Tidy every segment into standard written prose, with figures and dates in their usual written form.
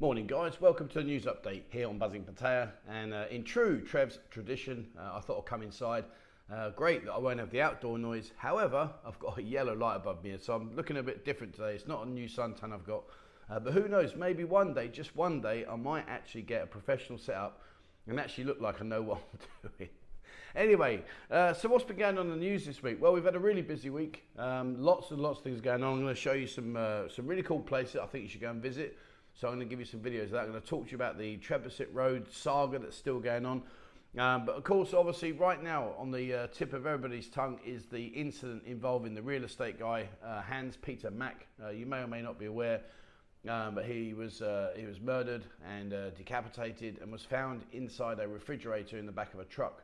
Morning guys, welcome to the news update here on Buzzing Pattaya, and in true Trev's tradition, I thought I'd come inside. Great that I won't have the outdoor noise, however I've got a yellow light above me, so I'm looking a bit different today. It's not a new suntan I've got, but who knows, maybe one day, just one day, I might actually get a professional setup and actually look like I know what I'm doing. Anyway, so what's been going on in the news this week? Well, we've had a really busy week, lots and lots of things going on. I'm going to show you some really cool places I think you should go and visit. So I'm going to give you some videos of that. I'm going to talk to you about the Trebisset Road saga that's still going on. But of course, obviously, right now on the tip of everybody's tongue is the incident involving the real estate guy, Hans-Peter Mack. You may or may not be aware, but he was murdered and decapitated and was found inside a refrigerator in the back of a truck.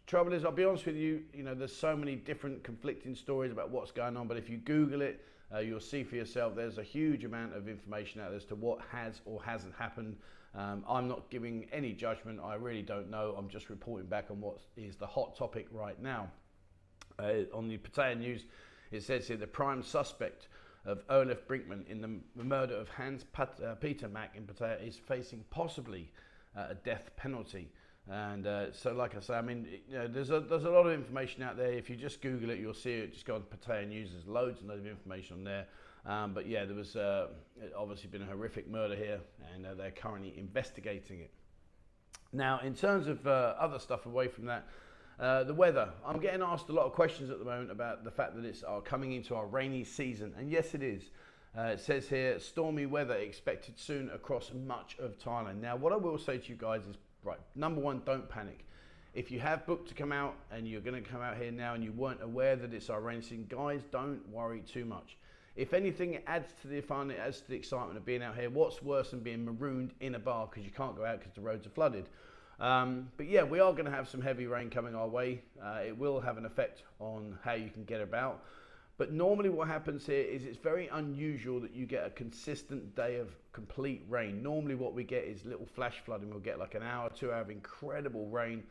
Trouble is, I'll be honest with you, there's so many different conflicting stories about what's going on, but if you Google it, you'll see for yourself there's a huge amount of information out there as to what has or hasn't happened. I'm not giving any judgment, I really don't know, I'm just reporting back on what is the hot topic right now. On the Pattaya news, it says here the prime suspect of Olaf Brinkman in the murder of Hans-Peter Mack in Pattaya is facing possibly a death penalty. And so, like I say, I mean, there's a lot of information out there. If you just Google it, you'll see it. Just go on Pattaya News. There's loads and loads of information on there. But yeah, there was obviously been a horrific murder here, and they're currently investigating it. Now, in terms of other stuff away from that, the weather. I'm getting asked a lot of questions at the moment about the fact that it's coming into our rainy season, and yes, it is. It says here, stormy weather expected soon across much of Thailand. Now, what I will say to you guys is, right, number one, don't panic. If you have booked to come out and you're going to come out here now and you weren't aware that it's our rainy season, guys, don't worry too much. If anything, it adds to the fun, it adds to the excitement of being out here. What's worse than being marooned in a bar because you can't go out because the roads are flooded? But yeah, we are going to have some heavy rain coming our way. It will have an effect on how you can get about. But normally what happens here is it's very unusual that you get a consistent day of complete rain. Normally what we get is little flash flooding. We'll get like an hour, 2 hours of incredible rain.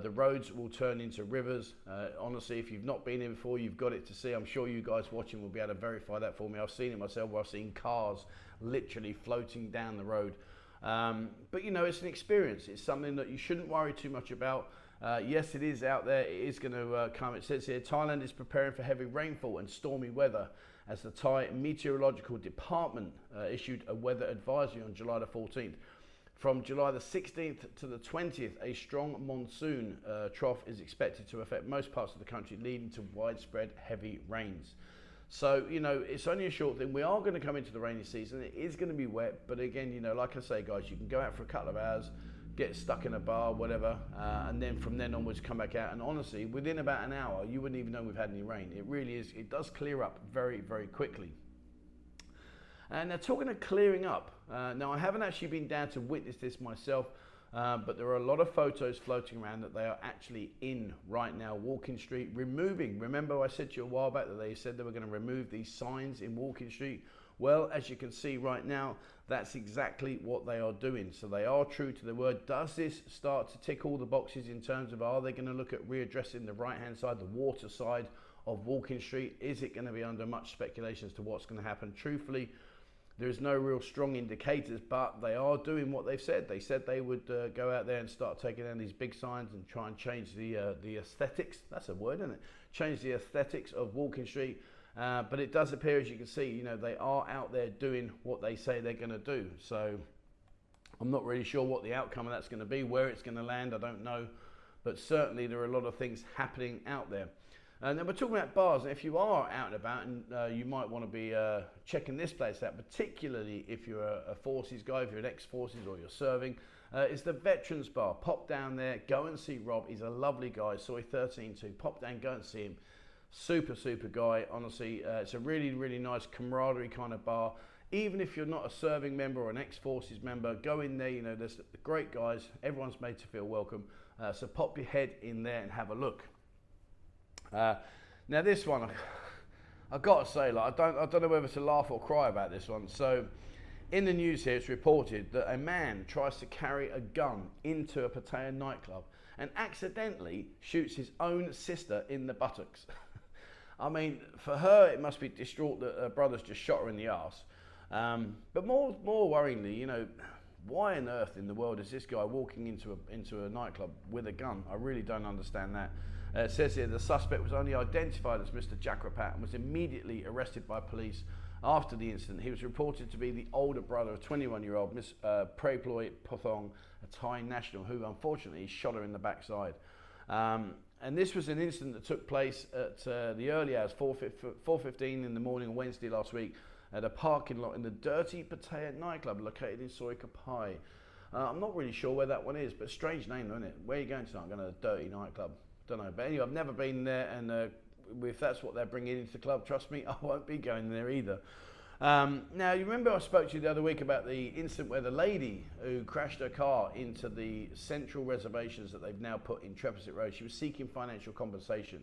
The roads will turn into rivers. Honestly, if you've not been here before, you've got it to see. I'm sure you guys watching will be able to verify that for me. I've seen it myself where I've seen cars literally floating down the road. But it's an experience. It's something that you shouldn't worry too much about. Yes, it is out there. It is going to come. It says here, Thailand is preparing for heavy rainfall and stormy weather as the Thai Meteorological Department issued a weather advisory on July the 14th. From July the 16th to the 20th, a strong monsoon trough is expected to affect most parts of the country, leading to widespread heavy rains. So, it's only a short thing. We are going to come into the rainy season. It is going to be wet, but again, like I say, guys, you can go out for a couple of hours, get stuck in a bar, whatever, and then from then onwards come back out. And honestly, within about an hour, you wouldn't even know we've had any rain. It really is. It does clear up very, very quickly. And now, talking of clearing up, now I haven't actually been down to witness this myself, but there are a lot of photos floating around that they are actually in right now, Walking Street, removing. Remember I said to you a while back that they said they were going to remove these signs in Walking Street? Well, as you can see right now, that's exactly what they are doing. So they are true to their word. Does this start to tick all the boxes in terms of, are they going to look at readdressing the right-hand side, the water side of Walking Street? Is it going to be under much speculation as to what's going to happen? Truthfully, there's no real strong indicators, but they are doing what they've said. They said they would go out there and start taking down these big signs and try and change the aesthetics. That's a word, isn't it? Change the aesthetics of Walking Street. But it does appear, as you can see, they are out there doing what they say they're going to do. So I'm not really sure what the outcome of that's going to be, where it's going to land, I don't know. But certainly there are a lot of things happening out there. And then we're talking about bars. And if you are out and about, and you might want to be checking this place out, particularly if you're a forces guy, if you're an ex-forces or you're serving, it's the Veterans Bar. Pop down there, go and see Rob. He's a lovely guy, Soy 13 too. Pop down, go and see him. Super guy, honestly. It's a really, really nice camaraderie kind of bar. Even if you're not a serving member or an ex-forces member, go in there. There's great guys. Everyone's made to feel welcome. So pop your head in there and have a look. Now this one, I've got to say, I don't know whether to laugh or cry about this one. So in the news here, it's reported that a man tries to carry a gun into a Pattaya nightclub and accidentally shoots his own sister in the buttocks. I mean, for her, it must be distraught that her brother's just shot her in the arse. But more worryingly, you know, why on earth in the world is this guy walking into a nightclub with a gun? I really don't understand that. It says here the suspect was only identified as Mr. Jakrapat and was immediately arrested by police after the incident. He was reported to be the older brother of 21-year-old Miss Preploy Pothong, a Thai national, who unfortunately shot her in the backside. And this was an incident that took place at the early hours, 4:15 in the morning on Wednesday last week, at a parking lot in the dirty Pattaya nightclub located in Soi Kapai. I'm not really sure where that one is, but strange name, isn't it? Where are you going tonight? I'm going to a dirty nightclub. Don't know. But anyway, I've never been there, and if that's what they're bringing into the club, trust me, I won't be going there either. Now, you remember I spoke to you the other week about the incident where the lady who crashed her car into the central reservations that they've now put in Trevisit Road, she was seeking financial compensation.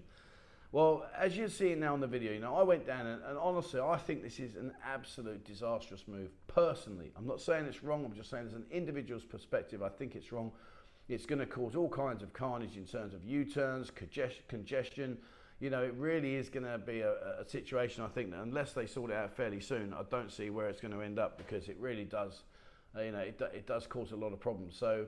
Well, as you're seeing now on the video, you know, I went down and honestly, I think this is an absolute disastrous move. Personally, I'm not saying it's wrong, I'm just saying as an individual's perspective, I think it's wrong. It's going to cause all kinds of carnage in terms of U-turns, congestion. You know, it really is going to be a situation, I think, that unless they sort it out fairly soon, I don't see where it's going to end up, because it really does, you know, it does cause a lot of problems. So,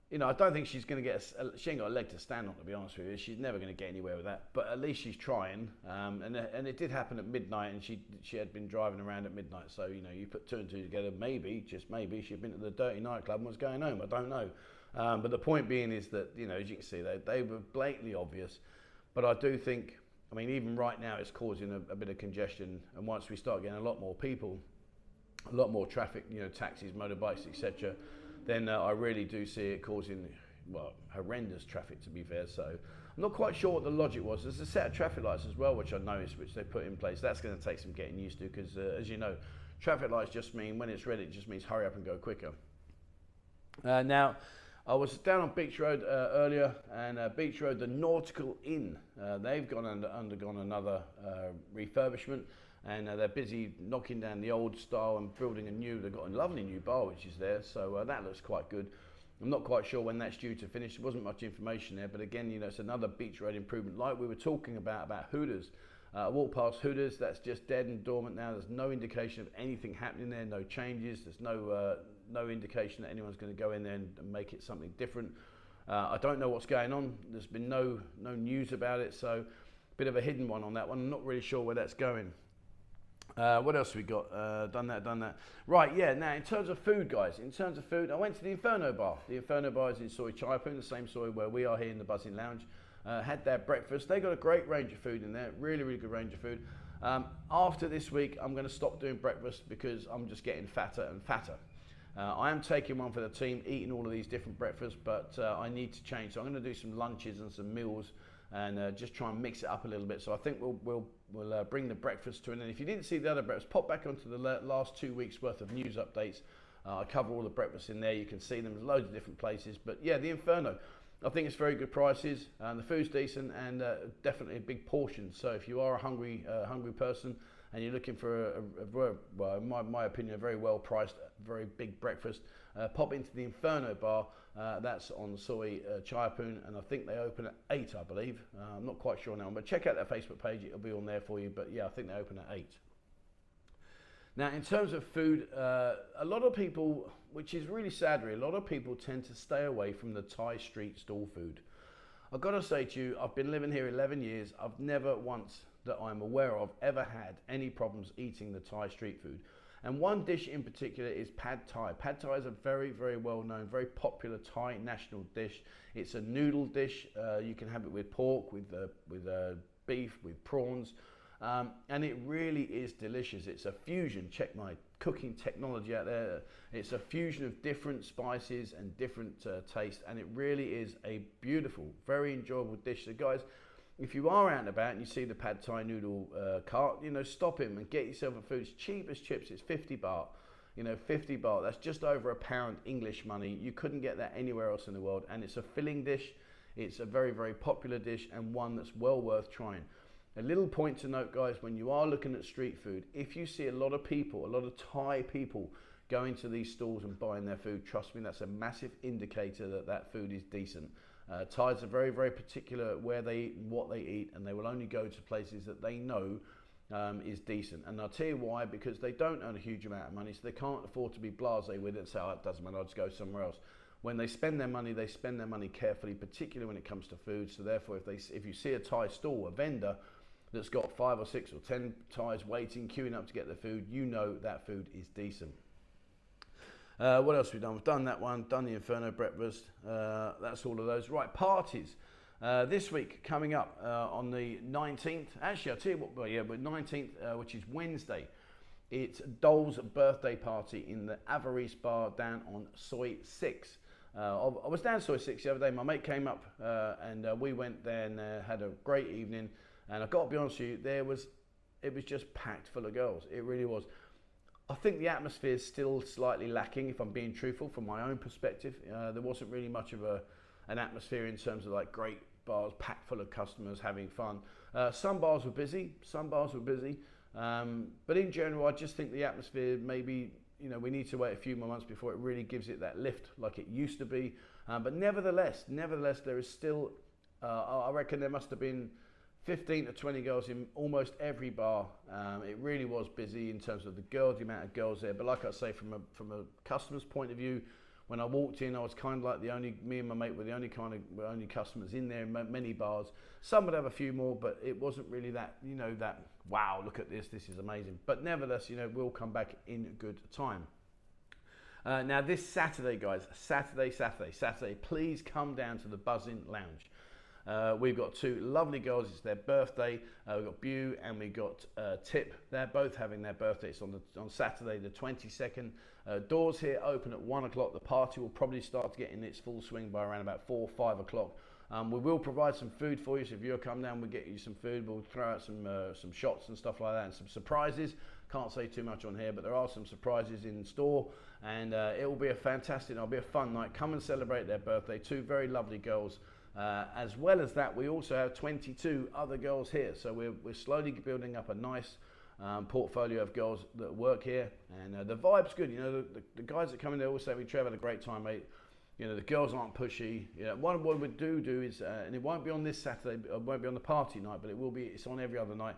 you know, I don't think she's going to get, she ain't got a leg to stand on, to be honest with you. She's never going to get anywhere with that, but at least she's trying. And it did happen at midnight, and she had been driving around at midnight. So, you know, you put two and two together, maybe, just maybe, she'd been to the dirty nightclub and was going home. I don't know. But the point being is that, you know, as you can see, they were blatantly obvious. But I do think, I mean, even right now, it's causing a bit of congestion. And once we start getting a lot more people, a lot more traffic, you know, taxis, motorbikes, etc., then I really do see it causing, well, horrendous traffic, to be fair. So I'm not quite sure what the logic was. There's a set of traffic lights as well, which I noticed, which they put in place. That's going to take some getting used to, because as you know, traffic lights just mean, when it's red, it just means hurry up and go quicker. Now, I was down on Beach Road earlier, and Beach Road, the Nautical Inn, they've undergone another refurbishment, and they're busy knocking down the old style and building a new, they've got a lovely new bar which is there, so that looks quite good. I'm not quite sure when that's due to finish. There wasn't much information there, but again, you know, it's another Beach Road improvement, like we were talking about Hooters. I walked past Hooters, that's just dead and dormant now. There's no indication of anything happening there, no changes. There's no indication that anyone's going to go in there and make it something different. I don't know what's going on. There's been no news about it, so a bit of a hidden one on that one. I'm not really sure where that's going. What else have we got? Done that. Right, yeah, now in terms of food, guys, I went to the Inferno Bar. The Inferno Bar is in Soi Chaipoon, the same Soi where we are here in the Buzzing Lounge. Had their breakfast. They got a great range of food in there, really good range of food. After this week, I'm going to stop doing breakfast because I'm just getting fatter and fatter. I am taking one for the team, eating all of these different breakfasts, but I need to change. So I'm going to do some lunches and some meals, and just try and mix it up a little bit. So I think we'll bring the breakfast to an end. If you didn't see the other breakfast, pop back onto the last 2 weeks worth of news updates. I cover all the breakfasts in there. You can see them. There's loads of different places. But yeah, the Inferno, I think it's very good prices, and the food's decent, and definitely a big portion. So if you are a hungry person and you're looking for well, in my opinion, a very well priced, very big breakfast, pop into the Inferno Bar. That's on Soi Chaipoon, and I think they open at 8, I believe. I'm not quite sure now, but check out their Facebook page. It'll be on there for you. But yeah, I think they open at 8. Now, in terms of food, a lot of people, which is really sad, really, a lot of people tend to stay away from the Thai street stall food. I've got to say to you, I've been living here 11 years. I've never once, that I'm aware of, ever had any problems eating the Thai street food. And one dish in particular is Pad Thai. Pad Thai is a very well known, very popular Thai national dish. It's a noodle dish. You can have it with pork, with beef, with prawns. And it really is delicious. It's a fusion. Check my cooking technology out there. It's a fusion of different spices and different tastes, and it really is a beautiful, very enjoyable dish. So guys, if you are out and about and you see the Pad Thai noodle cart, you know, stop him and get yourself a food. It's cheap as chips. It's 50 baht. You know, 50 baht. That's just over £1 English money. You couldn't get that anywhere else in the world, and it's a filling dish. It's a very popular dish, and one that's well worth trying. A little point to note, guys, when you are looking at street food, if you see a lot of people, a lot of Thai people going to these stalls and buying their food, trust me, that's a massive indicator that that food is decent. Thais are very particular where they eat and what they eat, and they will only go to places that they know is decent. And I'll tell you why, because they don't earn a huge amount of money, so they can't afford to be blasé with it and say, oh, it doesn't matter, I'll just go somewhere else. When they spend their money, they spend their money carefully, particularly when it comes to food. So therefore, if you see a Thai stall, a vendor that's got 5 or 6 or 10 Thais waiting, queuing up to get their food, you know that food is decent. What else have we done? We've done that one, done the Inferno breakfast. That's all of those. Right, parties. This week coming up on the 19th. Actually, I'll tell you what, but 19th, which is Wednesday. It's Doles Birthday party in the Avarice Bar down on Soi 6. I was down Soi 6 the other day. My mate came up and we went there and had a great evening. And I've got to be honest with you, it was just packed full of girls. It really was. I think the atmosphere is still slightly lacking, if I'm being truthful, from my own perspective. There wasn't really much of an atmosphere in terms of like great bars packed full of customers having fun. Some bars were busy, but in general, I just think the atmosphere maybe, we need to wait a few more months before it really gives it that lift like it used to be. But nevertheless, there is still, I reckon there must have been 15 to 20 girls in almost every bar. It really was busy in terms of the amount of girls there. But like I say, from a customer's point of view, when I walked in, I was kind of like me and my mate were the only customers in there in many bars. Some would have a few more, but it wasn't really that, that, wow, look at this is amazing. But nevertheless, we'll come back in good time. Now this Saturday, guys, Saturday, please come down to the Buzzing Lounge. We've got 2 lovely girls. It's their birthday. We've got Bew and we got Tip. They're both having their birthdays on Saturday the 22nd. Doors here open at 1 o'clock. The party will probably start to get in its full swing by around about 4 or 5 o'clock. We will provide some food for you. So if you come down, we'll get you some food. We'll throw out some shots and stuff like that and some surprises. Can't say too much on here, but there are some surprises in store, and it will be a fantastic, it'll be a fun night. Come and celebrate their birthday. 2 very lovely girls. As well as that, we also have 22 other girls here. So we're slowly building up a nice portfolio of girls that work here, and the vibe's good. The guys that come in there all say, Trevor had a great time, mate. The girls aren't pushy. What we do is, and it won't be on this Saturday, it won't be on the party night, but it's on every other night.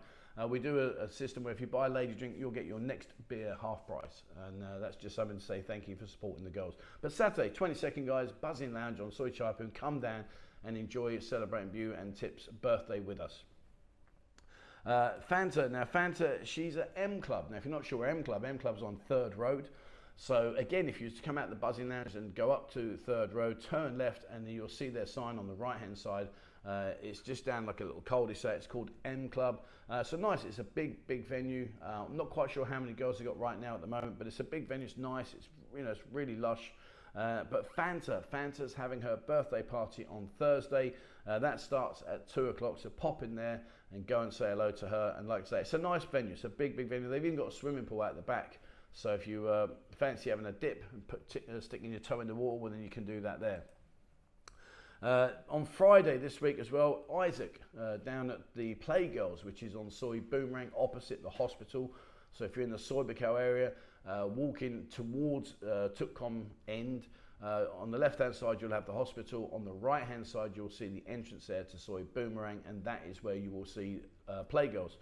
We do a system where if you buy a lady drink, you'll get your next beer half price. And that's just something to say thank you for supporting the girls. But Saturday, 22nd, guys, Buzzing Lounge on Soi Chaipoon. Come down and enjoy celebrating Bew and Tip's birthday with us. Fanta, she's at M Club. Now, if you're not sure where M Club's on 3rd Road. So again, if you just come out the Buzzing Lounge and go up to 3rd Road, turn left, and then you'll see their sign on the right-hand side. It's just down like a little cul-de-sac. It's called M Club. So nice. It's a big venue. I'm not quite sure how many girls they've got right now at the moment, but it's a big venue. It's nice. It's it's really lush. But Fanta's having her birthday party on Thursday. That starts at 2 o'clock. So pop in there and go and say hello to her. And like I say, it's a nice venue. It's a big venue. They've even got a swimming pool out the back. So if you fancy having a dip and sticking your toe in the water, well, then you can do that there. On Friday this week as well, Isaac down at the Playgirls, which is on Soi Boomerang opposite the hospital. So if you're in the Soi Buakhao area, walking towards Tukkom End, on the left hand side you'll have the hospital. On the right hand side you'll see the entrance there to Soi Boomerang, and that is where you will see Playgirls.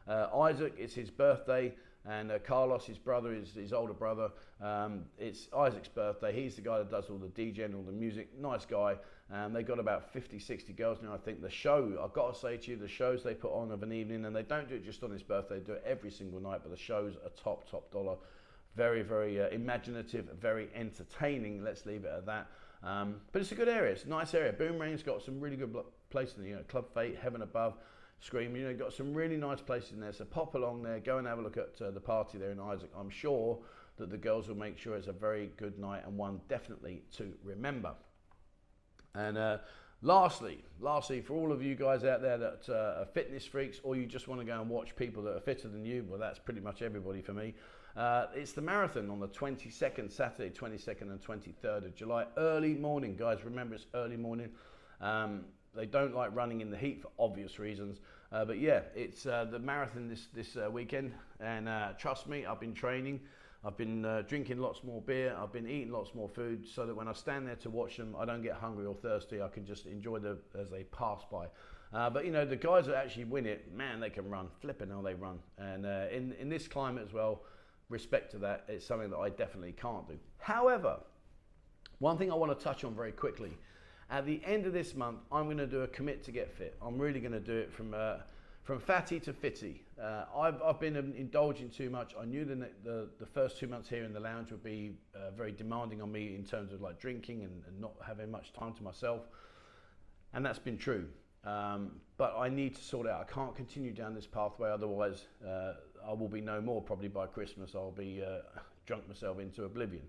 Isaac, it's his birthday. And Carlos, his brother, is his older brother. It's Isaac's birthday. He's the guy that does all the DJ and all the music. Nice guy. They got about 50, 60 girls now. I think the show, I've got to say to you, the shows they put on of an evening, and they don't do it just on his birthday, they do it every single night, but the shows are top dollar. Very, very imaginative, very entertaining. Let's leave it at that. But it's a good area. It's a nice area. Boomerang's got some really good places, Club Fate, Heaven Above, Scream, got some really nice places in there. So pop along there, go and have a look at the party there in Isaac. I'm sure that the girls will make sure it's a very good night and one definitely to remember. And lastly, for all of you guys out there that are fitness freaks, or you just want to go and watch people that are fitter than you, well, that's pretty much everybody for me. It's the marathon on the 22nd, Saturday, 22nd and 23rd of July. Early morning, guys. Remember, it's early morning. They don't like running in the heat for obvious reasons. But yeah, it's the marathon this weekend. And trust me, I've been training. I've been drinking lots more beer. I've been eating lots more food so that when I stand there to watch them, I don't get hungry or thirsty. I can just enjoy them as they pass by. But you know, the guys that actually win it, man, they can run, flipping how they run. And in this climate as well, respect to that, it's something that I definitely can't do. However, one thing I want to touch on very quickly, at the end of this month, I'm going to do a commit to get fit. I'm really going to do it from fatty to fitty. I've been indulging too much. I knew the first 2 months here in the lounge would be very demanding on me in terms of like drinking and not having much time to myself. And that's been true. But I need to sort it out. I can't continue down this pathway, otherwise I will be no more. Probably by Christmas I'll be drunk myself into oblivion.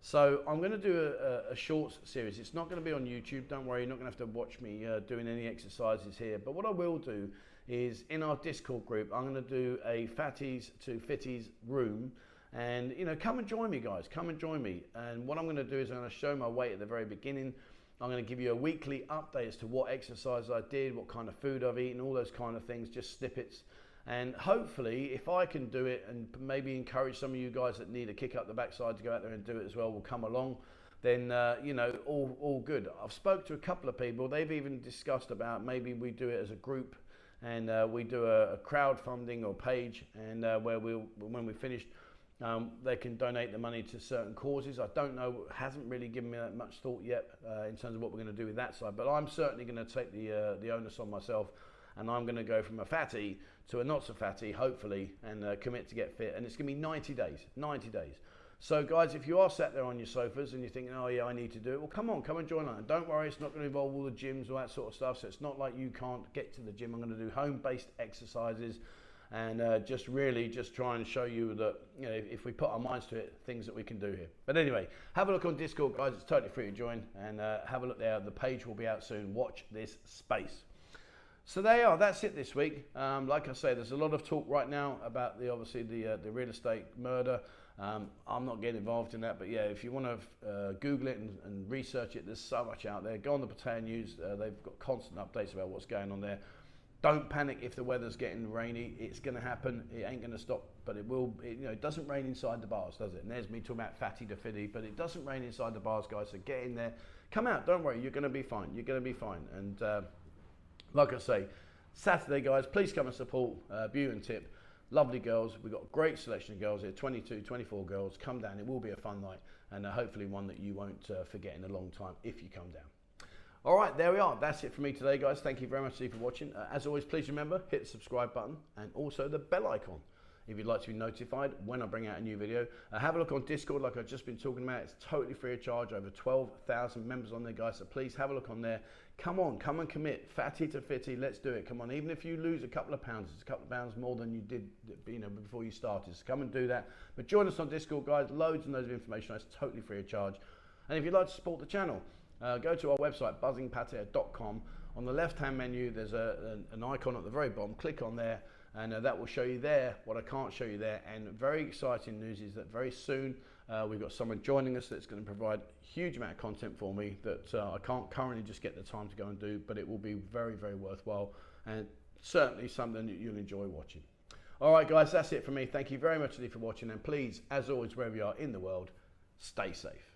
So I'm going to do a short series. It's not going to be on YouTube, don't worry, you're not going to have to watch me doing any exercises here. But what I will do is in our Discord group, I'm going to do a fatties to fitties room. And you know, come and join me guys, come and join me. And what I'm going to do is I'm going to show my weight at the very beginning. I'm going to give you a weekly update as to what exercise I did, what kind of food I've eaten, all those kind of things, just snippets. And hopefully, if I can do it and maybe encourage some of you guys that need a kick up the backside to go out there and do it as well, will come along, then, you know, all good. I've spoke to a couple of people. They've even discussed about maybe we do it as a group and we do a crowdfunding or page, and where when we finished, they can donate the money to certain causes. I don't know, hasn't really given me that much thought yet in terms of what we're going to do with that side, but I'm certainly going to take the onus on myself, and I'm going to go from a fatty to a not so fatty, hopefully, and commit to get fit. And it's going to be 90 days, 90 days. So guys, if you are sat there on your sofas and you're thinking, oh yeah, I need to do it, well come on, come and join us. And don't worry, it's not going to involve all the gyms or that sort of stuff, so it's not like you can't get to the gym. I'm going to do home-based exercises, and just really just try and show you that, you know, if we put our minds to it, things that we can do here. But anyway, have a look on Discord guys, it's totally free to join, and have a look there. The page will be out soon. Watch this space. So there you are, that's it this week. Like I say, there's a lot of talk right now about obviously the real estate murder. I'm not getting involved in that, but yeah, if you want to Google it and research it, there's so much out there. Go on the Pattaya News, they've got constant updates about what's going on there. Don't panic if the weather's getting rainy. It's going to happen. It ain't going to stop, but it will. You know, it doesn't rain inside the bars, does it? And there's me talking about fatty to fitty, but it doesn't rain inside the bars, guys. So get in there, come out. Don't worry, you're going to be fine. You're going to be fine. And like I say, Saturday, guys, please come and support Bew and Tip. Lovely girls. We've got a great selection of girls here, 22, 24 girls. Come down. It will be a fun night, and hopefully one that you won't forget in a long time if you come down. All right, there we are. That's it for me today, guys. Thank you very much for watching. As always, please remember, hit the subscribe button and also the bell icon if you'd like to be notified when I bring out a new video. Have a look on Discord like I've just been talking about. It's totally free of charge. Over 12,000 members on there, guys. So please have a look on there. Come on, come and commit. Fatty to fitty, let's do it. Come on, even if you lose a couple of pounds, it's a couple of pounds more than you did, you know, before you started. So come and do that. But join us on Discord, guys. Loads and loads of information. It's totally free of charge. And if you'd like to support the channel, go to our website, buzzingpattaya.com. On the left-hand menu, there's an icon at the very bottom. Click on there, and that will show you there what I can't show you there. And very exciting news is that very soon we've got someone joining us that's going to provide a huge amount of content for me that I can't currently just get the time to go and do, but it will be very, very worthwhile, and certainly something that you'll enjoy watching. All right, guys, that's it for me. Thank you very much for watching, and please, as always, wherever you are in the world, stay safe.